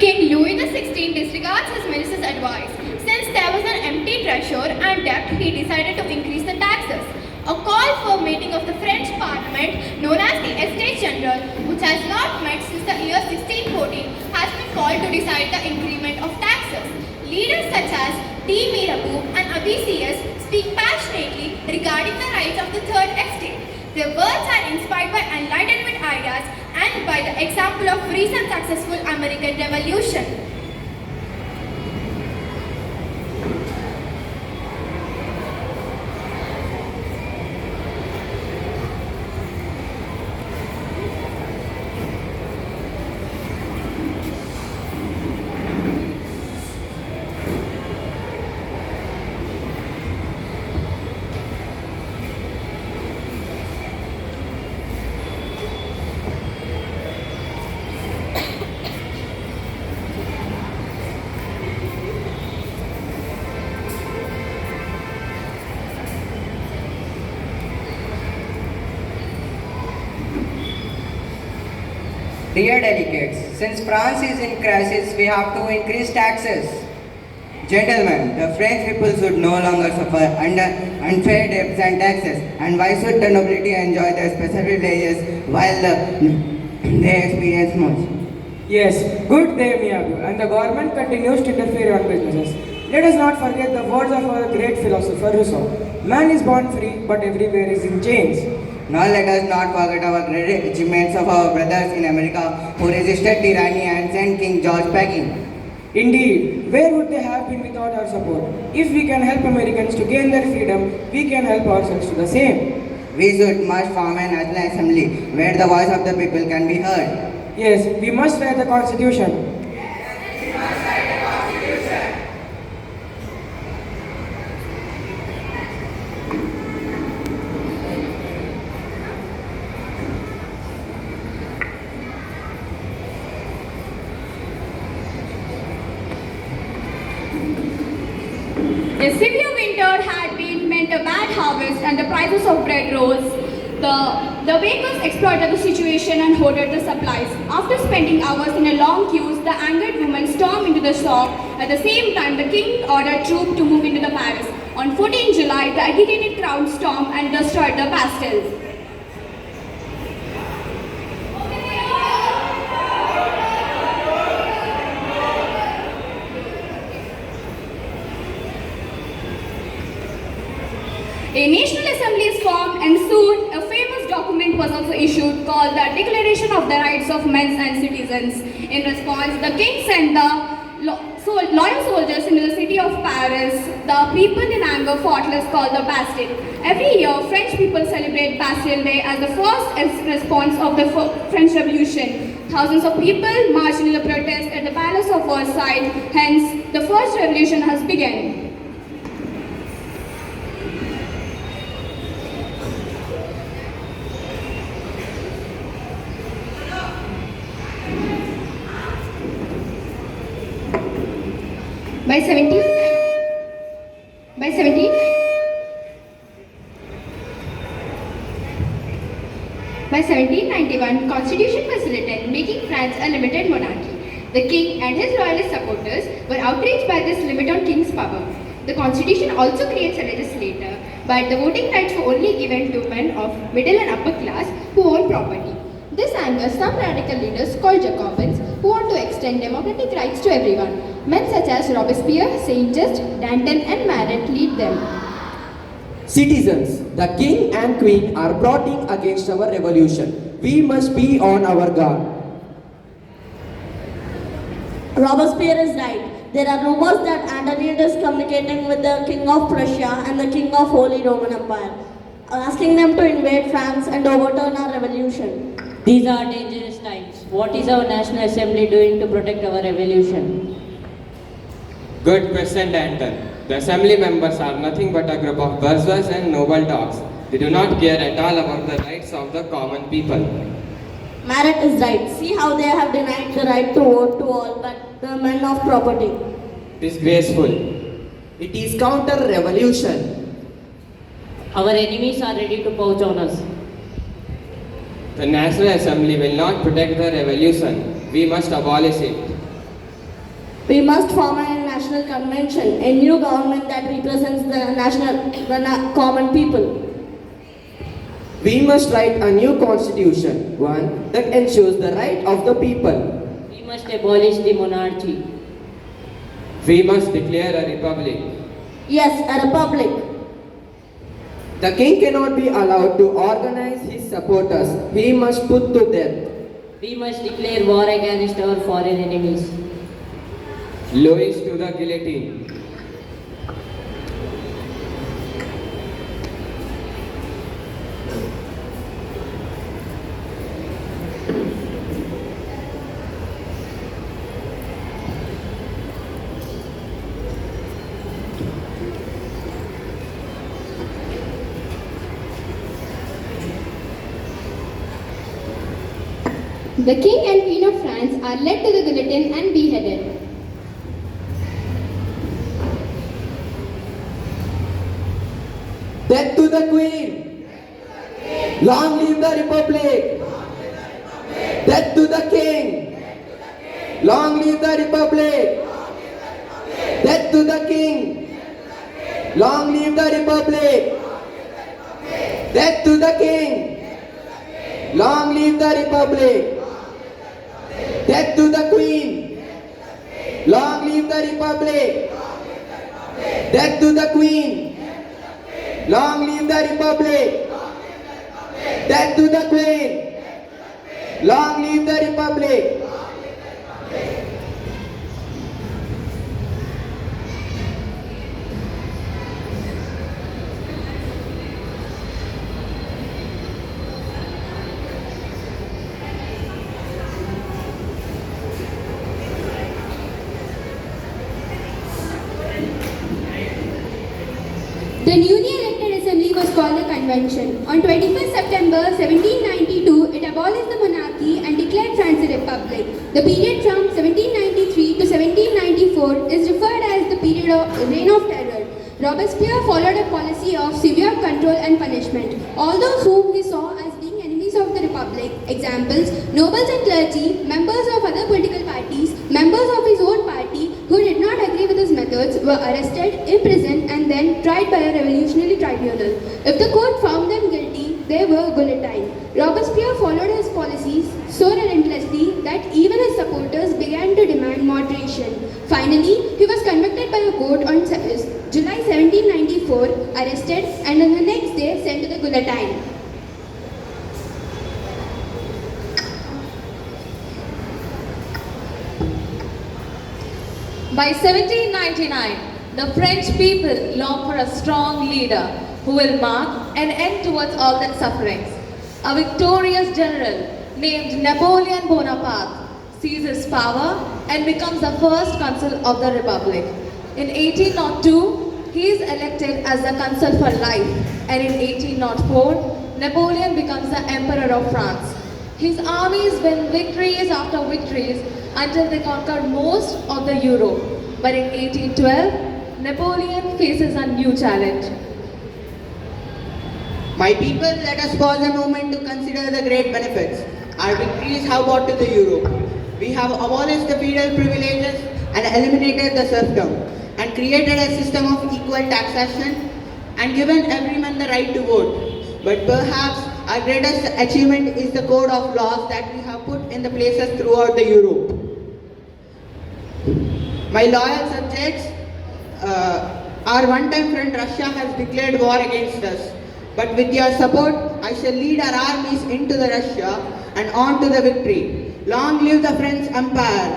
King Louis XVI disregards his minister's advice. Since there was an empty treasure and debt, he decided to increase the taxes. A call for meeting of the French Parliament, known as the Estates General, which has not met since the year 1614, has been called to decide the increment of taxes. Leaders such as Miyapur and Abisius speak passionately regarding the rights of the Third Estate. Their words are inspired by enlightenment ideas and by the example of recent successful American Revolution. Dear delegates, since France is in crisis, we have to increase taxes. Gentlemen, the French people should no longer suffer under unfair debts and taxes. And why should the nobility enjoy their special privileges while they experience much? Yes, good day, Miyapur, and the government continues to interfere on businesses. Let us not forget the words of our great philosopher Rousseau. Man is born free, but everywhere is in chains. Now let us not forget our great achievements of our brothers in America who resisted tyranny and sent King George packing. Indeed, where would they have been without our support? If we can help Americans to gain their freedom, we can help ourselves to the same. We should must form a national assembly where the voice of the people can be heard. Yes, we must write the constitution. The severe winter had been meant a bad harvest and the prices of bread rose. The bakers exploited the situation and hoarded the supplies. After spending hours in a long queues, the angered women stormed into the shop. At the same time, the king ordered troops to move into the palace. On 14 July, the agitated crowd stormed and destroyed the pastels. A national assembly is formed and soon a famous document was also issued called the Declaration of the Rights of Men and Citizens. In response, the king sent the loyal soldiers into the city of Paris. The people in anger fought what is called the Bastille. Every year, French people celebrate Bastille Day as the first response of the French Revolution. Thousands of people marched in the protest at the Palace of Versailles. Hence, the first revolution has begun. By 1791, Constitution was written, making France a limited monarchy. The king and his royalist supporters were outraged by this limit on king's power. The Constitution also creates a legislator, but the voting rights were only given to men of middle and upper class who own property. This angers some radical leaders called Jacobins who want to extend democratic rights to everyone. Men such as Robespierre, Saint-Just, Danton and Marat lead them. Citizens, the king and queen are plotting against our revolution. We must be on our guard. Robespierre is right. There are rumors that Antoinette is communicating with the King of Prussia and the King of Holy Roman Empire, asking them to invade France and overturn our revolution. These are dangerous times. What is our National Assembly doing to protect our revolution? Good question, Danton. The assembly members are nothing but a group of bourgeois and noble dogs. They do not care at all about the rights of the common people. Marat is right. See how they have denied the right to vote to all but the men of property. Disgraceful. It is counter-revolution. Our enemies are ready to pounce on us. The National Assembly will not protect the revolution. We must abolish it. We must form a national convention, a new government that represents the common people. We must write a new constitution, one that ensures the right of the people. We must abolish the monarchy. We must declare a republic. Yes, a republic. The king cannot be allowed to organize his supporters. He must put to death. We must declare war against our foreign enemies. Louis to the guillotine. The king and queen of France are led to the guillotine and beheaded. Death to the queen! Long live the republic! Death to the king! Long live the republic! Death to the king! Long live the republic! Death to the king! Long live the republic! Death to the queen! Long live the republic! Death to the queen! Long live the republic! Death to the queen! Long live the republic! The newly elected assembly was called the convention. On 21st September 1792, it abolished the monarchy and declared France a republic. The period from 1793 to 1794 is referred as the period of reign of terror. Robespierre followed a policy of severe control and punishment. All those whom he saw as being enemies of the republic, examples, nobles and clergy, members of other political parties, members of his own party who did not agree with his methods were arrested, imprisoned and then tried by a revolutionary tribunal. If the court found them guilty, they were guillotined. Robespierre followed his policies so relentlessly that even his supporters began to demand moderation. Finally, he was convicted by a court on July 1794, arrested and on the next day sent to the guillotine. By 1799, the French people longed for a strong leader who will mark an end towards all their sufferings. A victorious general named Napoleon Bonaparte seizes power and becomes the first consul of the Republic. In 1802, he is elected as the consul for life, and in 1804, Napoleon becomes the Emperor of France. His armies win victories after victories until they conquer most of the Europe. But in 1812, Napoleon faces a new challenge. My people, let us pause a moment to consider the great benefits our victories have brought to the Europe. We have abolished the feudal privileges and eliminated the serfdom and created a system of equal taxation and given everyone the right to vote. But perhaps our greatest achievement is the code of laws that we have put in the places throughout the Europe. My loyal subjects, our one-time friend Russia has declared war against us. But with your support, I shall lead our armies into the Russia and on to the victory. Long live the French Empire!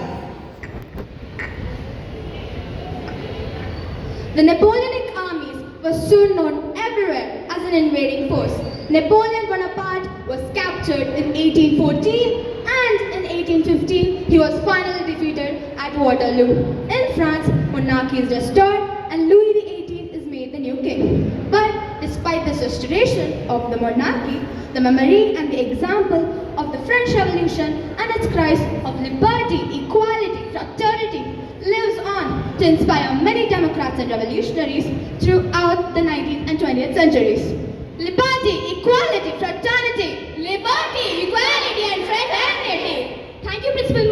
The Napoleonic armies were soon known everywhere as an invading force. Napoleon Bonaparte was captured in 1814 and in 1815 he was finally defeated at Waterloo. In France, monarchy is restored and Louis XVIII is made the new king. But despite this restoration of the monarchy, the memory and the example of the French Revolution and its cries of liberty, equality, fraternity lives on to inspire many democrats and revolutionaries throughout the 19th and 20th centuries. Liberty, equality, fraternity, liberty, equality and fraternity. Thank you, Principal.